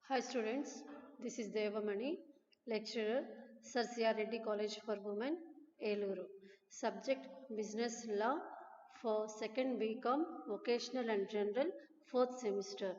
Hi students, this is Devamani, lecturer, Sir C.R. Reddy College for Women, Eluru. Subject Business Law for second BCom, Vocational and General, 4th semester.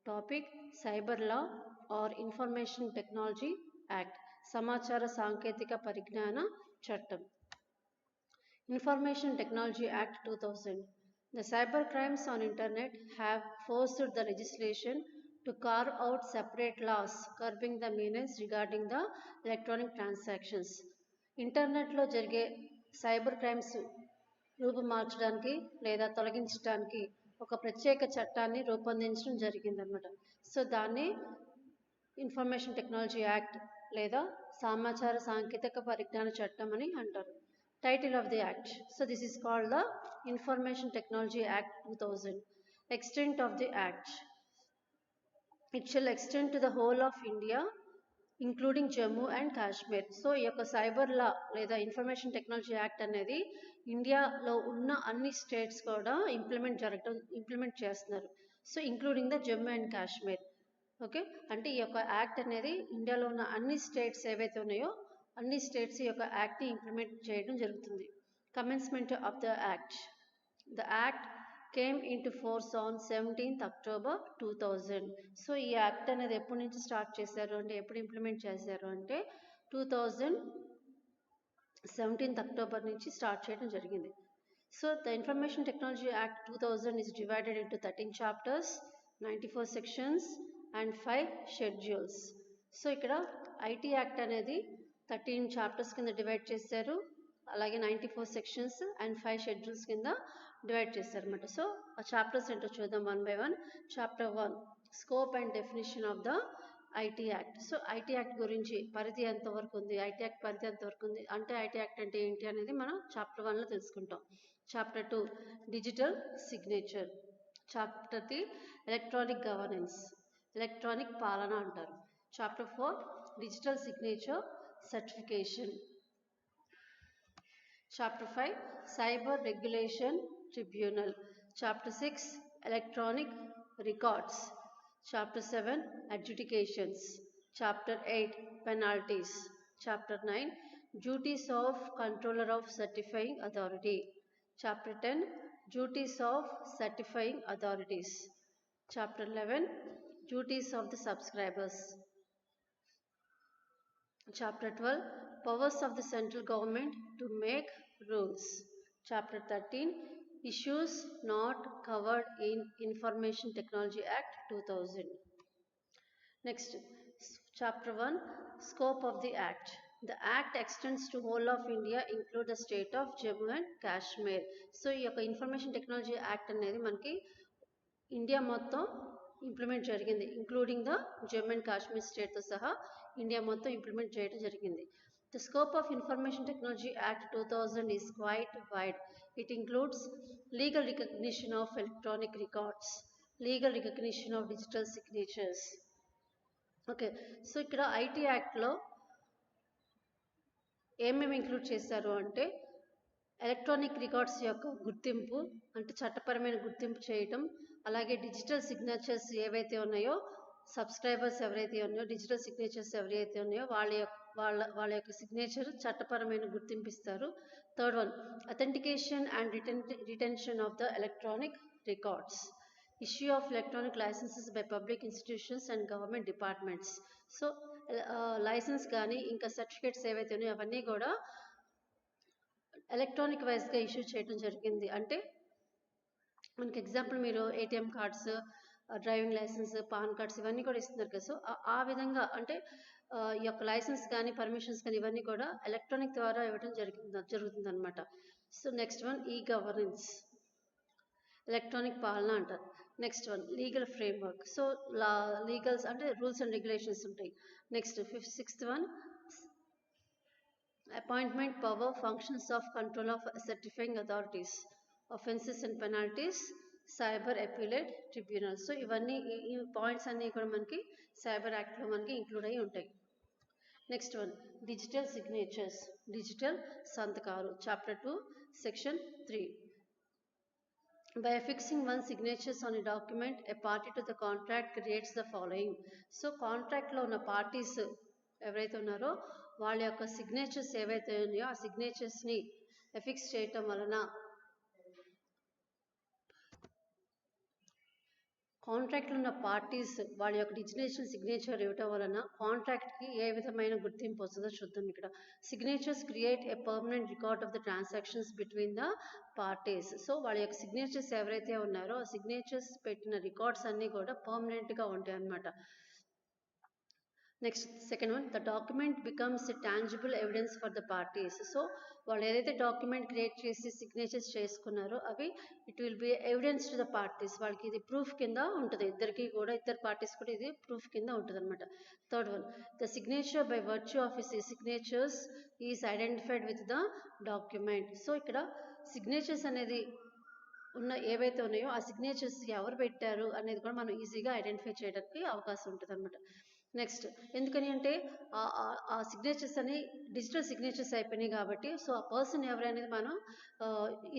Topic Cyber Law or Information Technology Act. Samachara Sanketika Parignana Chattam. Information Technology Act 2000. The cyber crimes on internet have forced the legislation to carve out separate laws curbing the menace regarding the electronic transactions. ఇంటర్నెట్లో జరిగే cyber crimes రూపుమార్చడానికి లేదా తొలగించడానికి ఒక ప్రత్యేక చట్టాన్ని రూపొందించడం జరిగిందనమాట. So దాన్ని ఇన్ఫర్మేషన్ టెక్నాలజీ యాక్ట్ లేదా సమాచార సాంకేతిక పరిజ్ఞాన చట్టం అని అంటారు. Title of the Act. So this is called the Information Technology Act 2000. Extent of the Act. It shall extend to the whole of India, including Jammu and Kashmir. So ఈ యొక్క cyber law లేదా information Technology act అనేది ఇండియాలో ఉన్న అన్ని states కూడా implement చేస్తున్నారు. So including the Jammu and Kashmir. Okay, అంటే ఈ యొక్క యాక్ట్ అనేది ఇండియాలో ఉన్న అన్ని స్టేట్స్ ఏవైతే ఉన్నాయో అన్ని స్టేట్స్ యొక్క యాక్ట్ని ఇంప్లిమెంట్ చేయడం జరుగుతుంది. Commencement of the act. The act came in to force on 17th October 2000. So ఈ యాక్ట్ అనేది ఎప్పటి నుంచి స్టార్ట్ చేశారు అంటే ఎప్పుడు ఇంప్లిమెంట్ చేశారు అంటే 2017th October నుంచి స్టార్ట్ చేయడం జరిగింది. So the information Technology Act 2000 is divided into 13 chapters, 94 sections and 5 schedules. So ఇక్కడ ఐటీ యాక్ట్ అనేది 13 చాప్టర్స్ కింద డివైడ్ చేశారు, అలాగే 94 సెక్షన్స్ అండ్ 5 షెడ్యూల్స్ కింద డివైడ్ చేశారు అనమాట. సో ఆ చాప్టర్స్ ఏంటో చూద్దాం one by one. Chapter 1 scope and definition of the IT act. So IT act గురించి పరిధి ఎంతవరకు ఉంది, ఐటీ యాక్ట్ పరిధి ఎంతవరకు ఉంది అంటే ఐటీ యాక్ట్ అంటే ఏంటి అనేది మనం చాప్టర్ 1లో తెలుసుకుంటాం. Chapter 2 digital signature. Chapter 3 electronic governance, electronic పాలన అంటారు. Chapter 4 digital signature certification. Chapter 5 Cyber Regulation Tribunal. Chapter 6 Electronic Records. Chapter 7 Adjudications. Chapter 8 Penalties. Chapter 9 Duties of Controller of Certifying Authority. Chapter 10 Duties of Certifying Authorities. Chapter 11 Duties of the Subscribers. Chapter 12 Powers of the Central Government to make rules. Chapter 13 Issues not covered in Information Technology Act 2000. Next, Chapter 1 Scope of the Act. The Act extends to whole of India, include the state of Jammu and Kashmir. So ఈ యొక్క information Technology act అనేది మనకి India మొత్తం implement జరిగింది, including the Jammu and Kashmir స్టేట్తో సహా India మొత్తం implement చేయడం జరిగింది. The scope of Information Technology Act 2000 is quite wide. It includes legal recognition of electronic records, legal recognition of digital signatures. Okay, so ఇక్కడ ఐటీ యాక్ట్లో ఏమేమి ఇంక్లూడ్ చేశారు అంటే ఎలక్ట్రానిక్ రికార్డ్స్ యొక్క గుర్తింపు అంటే చట్టపరమైన గుర్తింపు చేయటం, అలాగే డిజిటల్ సిగ్నేచర్స్ ఏవైతే ఉన్నాయో సబ్స్క్రైబర్స్ ఎవరైతే ఉన్నాయో డిజిటల్ సిగ్నేచర్స్ ఎవరైతే ఉన్నాయో వాళ్ళ యొక్క సిగ్నేచర్ చట్టపరమైన గుర్తింపు ఇస్తారు. Third one authentication and retention of the electronic records, issue of electronic licences by public institutions and government departments. So licence కానీ ఇంకా సర్టిఫికేట్స్ ఏవైతే ఉన్నాయో అవన్నీ కూడా ఎలక్ట్రానిక్ వైజ్గా ఇష్యూ చేయడం జరిగింది. అంటే మనకి ఎగ్జాంపుల్ మీరు ATM cards, driving licence, PAN cards ఇవన్నీ కూడా ఇస్తున్నారు కదా. సో ఆ విధంగా అంటే ఈ యొక్క లైసెన్స్ కానీ పర్మిషన్స్ కానీ ఇవన్నీ కూడా ఎలక్ట్రానిక్ ద్వారా ఇవ్వడం జరుగుతుంది అనమాట. So next one e governance, electronic పాలన అంటారు. Next one legal framework. So legals అంటే రూల్స్ అండ్ రెగ్యులేషన్స్ ఉంటాయి. Next sixth one appointment power, functions of control of certifying authorities, offences and penalties, cyber appellate tribunal. So ఇవన్నీ ఈ points అన్నీ కూడా మనకి cyber యాక్ట్లో మనకి ఇంక్లూడ్ అయ్యి ఉంటాయి. Next one digital signatures, digital సంతకాలు. Chapter 2 section 3 By affixing one signatures on a document, a party to the contract creates the following. So కాంట్రాక్ట్లో ఉన్న పార్టీస్ ఎవరైతే ఉన్నారో వాళ్ళ యొక్క సిగ్నేచర్స్ ఏవైతే ఉన్నాయో ఆ సిగ్నేచర్స్ని ఎఫిక్స్ చేయటం వలన కాంట్రాక్ట్లో ఉన్న పార్టీస్ వాళ్ళ యొక్క డిజిటేషన్ సిగ్నేచర్ ఇవ్వటం వలన కాంట్రాక్ట్కి ఏ విధమైన గుర్తింపు వస్తుందో చూద్దాం. ఇక్కడ signatures create a permanent record of the transactions between the parties. So వాళ్ళ యొక్క సిగ్నేచర్స్ ఎవరైతే ఉన్నారో ఆ సిగ్నేచర్స్ పెట్టిన రికార్డ్స్ అన్నీ కూడా పర్మనెంట్గా ఉంటాయి అన్నమాట. Next second one, the document becomes a tangible evidence for the parties. So వాళ్ళు ఏదైతే డాక్యుమెంట్ క్రియేట్ చేసి సిగ్నేచర్స్ చేసుకున్నారో అవి it will be evidence to the parties. వాళ్ళకి ఇది ప్రూఫ్ కింద ఉంటుంది, ఇద్దరు పార్టీస్ కూడా ఇది ప్రూఫ్ కింద ఉంటుంది అనమాట. Third one, the signature by virtue of his signatures is identified with the document. So ఇక్కడ సిగ్నేచర్స్ అనేది ఉన్న ఏవైతే ఉన్నాయో ఆ సిగ్నేచర్స్ ఎవరు పెట్టారు అనేది కూడా మనం ఈజీగా ఐడెంటిఫై చేయడానికి అవకాశం ఉంటుంది అనమాట. నెక్స్ట్ ఎందుకని అంటే ఆ సిగ్నేచర్స్ అని డిజిటల్ సిగ్నేచర్స్ అయిపోయినాయి కాబట్టి సో ఆ పర్సన్ ఎవరనేది మనం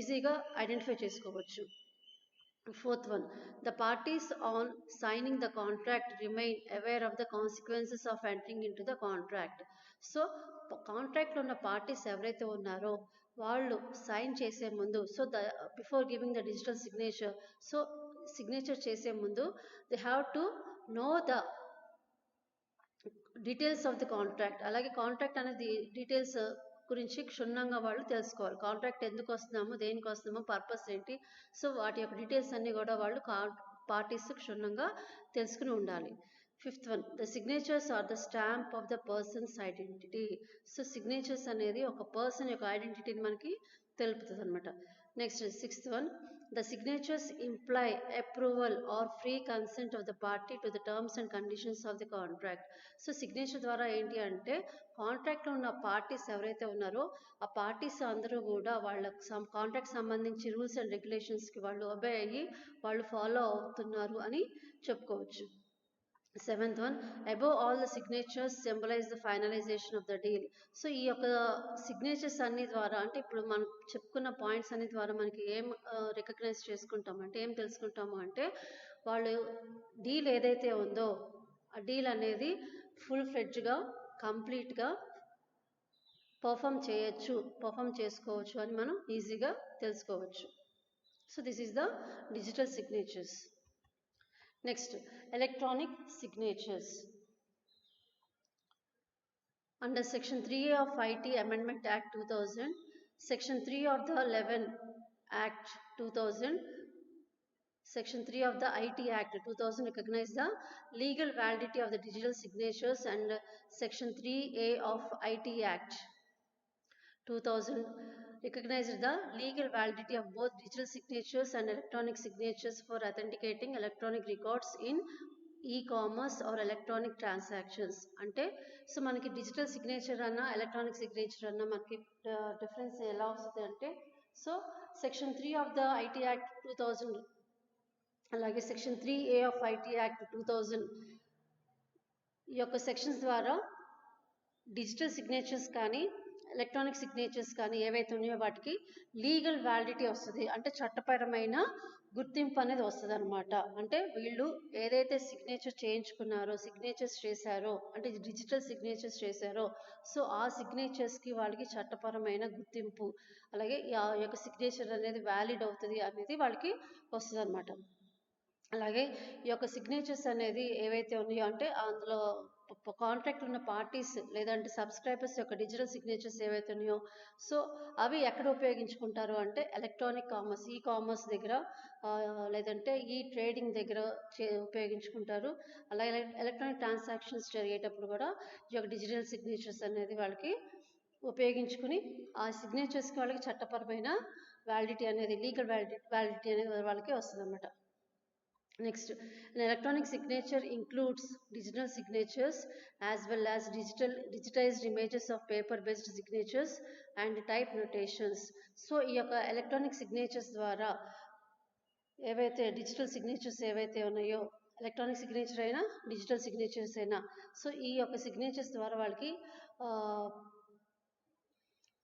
ఈజీగా ఐడెంటిఫై చేసుకోవచ్చు. Fourth one, the parties on signing the contract remain aware of the consequences of entering into the contract. So కాంట్రాక్ట్లో ఉన్న పార్టీస్ ఎవరైతే ఉన్నారో వాళ్ళు సైన్ చేసే ముందు so before giving the digital signature, so signature చేసే ముందు they have to know the details of the contract. అలాగే కాంట్రాక్ట్ అనేది డీటెయిల్స్ గురించి క్షుణ్ణంగా వాళ్ళు తెలుసుకోవాలి. కాంట్రాక్ట్ ఎందుకు వస్తున్నామో, దేనికి వస్తున్నామో, పర్పస్ ఏంటి, సో వాటి యొక్క డీటెయిల్స్ అన్నీ కూడా వాళ్ళు పార్టీస్ క్షుణ్ణంగా తెలుసుకుని ఉండాలి. Fifth one, the signatures are the stamp of the person's identity. So signatures అనేది ఒక పర్సన్ యొక్క ఐడెంటిటీని మనకి తెలుపుతుంది అనమాట. Next sixth one, the signatures imply approval or free consent of the party to the terms and conditions of the contract. So signature ద్వారా ఏంటి అంటే కాంట్రాక్ట్లో ఉన్న పార్టీస్ ఎవరైతే ఉన్నారో ఆ పార్టీస్ అందరూ కూడా వాళ్ళ కాంట్రాక్ట్ సంబంధించి రూల్స్ అండ్ రెగ్యులేషన్స్కి వాళ్ళు ఒబే అయ్యి వాళ్ళు ఫాలో అవుతున్నారు అని చెప్పుకోవచ్చు. Seventh one, above all the signatures symbolise the finalisation of the deal. So ఈ యొక్క సిగ్నేచర్స్ అన్ని ద్వారా అంటే ఇప్పుడు మనం చెప్పుకున్న పాయింట్స్ అన్ని ద్వారా మనకి ఏం రికగ్నైజ్ చేసుకుంటాము అంటే ఏం తెలుసుకుంటాము అంటే వాళ్ళు డీల్ ఏదైతే ఉందో ఆ డీల్ అనేది ఫుల్ ఫ్లెడ్జ్గా కంప్లీట్గా పర్ఫామ్ చేసుకోవచ్చు అని మనం ఈజీగా తెలుసుకోవచ్చు. So this is the digital signatures. Next, electronic signatures. Under Section 3A of IT Amendment Act 2000, Section 3 of the 11 Act 2000, Section 3 of the IT Act 2000 recognize the legal validity of the digital signatures, and Section 3A of IT Act 2000 recognized the legal validity of both digital signatures and electronic signatures for authenticating electronic records in e-commerce or electronic transactions. అంటే so మనకి digital signature అన్న electronic signature అన్న మనకి difference ఎలా వస్తుంది అంటే so section 3 of the IT act 2000 అలాగే section 3A of IT act 2000 ఈ యొక్క సెక్షన్స్ ద్వారా డిజిటల్ సిగ్నేచర్స్ కానీ ఎలక్ట్రానిక్ సిగ్నేచర్స్ కానీ ఏవైతే ఉన్నాయో వాటికి లీగల్ వ్యాలిడిటీ వస్తుంది, అంటే చట్టపరమైన గుర్తింపు అనేది వస్తుంది అనమాట. అంటే వీళ్ళు ఏదైతే సిగ్నేచర్స్ చేశారో అంటే డిజిటల్ సిగ్నేచర్స్ చేశారో సో ఆ సిగ్నేచర్స్కి వాళ్ళకి చట్టపరమైన గుర్తింపు అలాగే ఆ యొక్క సిగ్నేచర్ అనేది వ్యాలిడ్ అవుతుంది అనేది వాళ్ళకి వస్తుంది అనమాట. అలాగే ఈ యొక్క సిగ్నేచర్స్ అనేది ఏవైతే ఉన్నాయో అంటే అందులో కాంట్రాక్ట్ ఉన్న పార్టీస్ లేదంటే సబ్స్క్రైబర్స్ యొక్క డిజిటల్ సిగ్నేచర్స్ ఏవైతే ఉన్నాయో సో అవి ఎక్కడ ఉపయోగించుకుంటారు అంటే ఎలక్ట్రానిక్ కామర్స్ ఈ కామర్స్ దగ్గర లేదంటే ఈ ట్రేడింగ్ దగ్గర ఉపయోగించుకుంటారు. అలాగే ఎలక్ట్రానిక్ ట్రాన్సాక్షన్స్ జరిగేటప్పుడు కూడా ఈ యొక్క డిజిటల్ సిగ్నేచర్స్ అనేది వాళ్ళకి ఉపయోగించుకుని ఆ సిగ్నేచర్స్కి వాళ్ళకి చట్టపరమైన వ్యాలిడిటీ అనేది లీగల్ వ్యాలిడిటీ అనేది వాళ్ళకి వస్తుంది అన్నమాట. Next, an electronic signature includes digital signatures as well as digitized images of paper-based signatures and type notations. So, ఈ యొక్క ఎలక్ట్రానిక్ సిగ్నేచర్స్ ద్వారా ఏవైతే డిజిటల్ సిగ్నేచర్స్ ఏవైతే ఉన్నాయో ఎలక్ట్రానిక్ సిగ్నేచర్ అయినా డిజిటల్ సిగ్నేచర్స్ అయినా సో ఈ యొక్క సిగ్నేచర్స్ ద్వారా వాళ్ళకి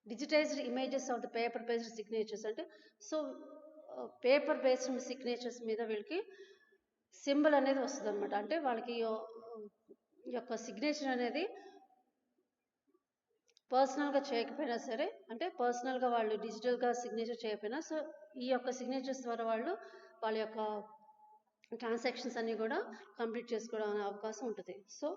digitised images of the paper based signatures అంటే సో పేపర్ బేస్డ్ సిగ్నేచర్స్ మీద వీళ్ళకి సింబల్ అనేది వస్తుంది అనమాట. అంటే వాళ్ళకి ఈ యొక్క సిగ్నేచర్ అనేది పర్సనల్గా చేయకపోయినా సరే, అంటే పర్సనల్గా వాళ్ళు డిజిటల్గా సిగ్నేచర్ చేయకపోయినా, సో ఈ యొక్క సిగ్నేచర్స్ ద్వారా వాళ్ళ యొక్క ట్రాన్సాక్షన్స్ అన్నీ కూడా కంప్లీట్ చేసుకోవడం అనే అవకాశం ఉంటుంది. సో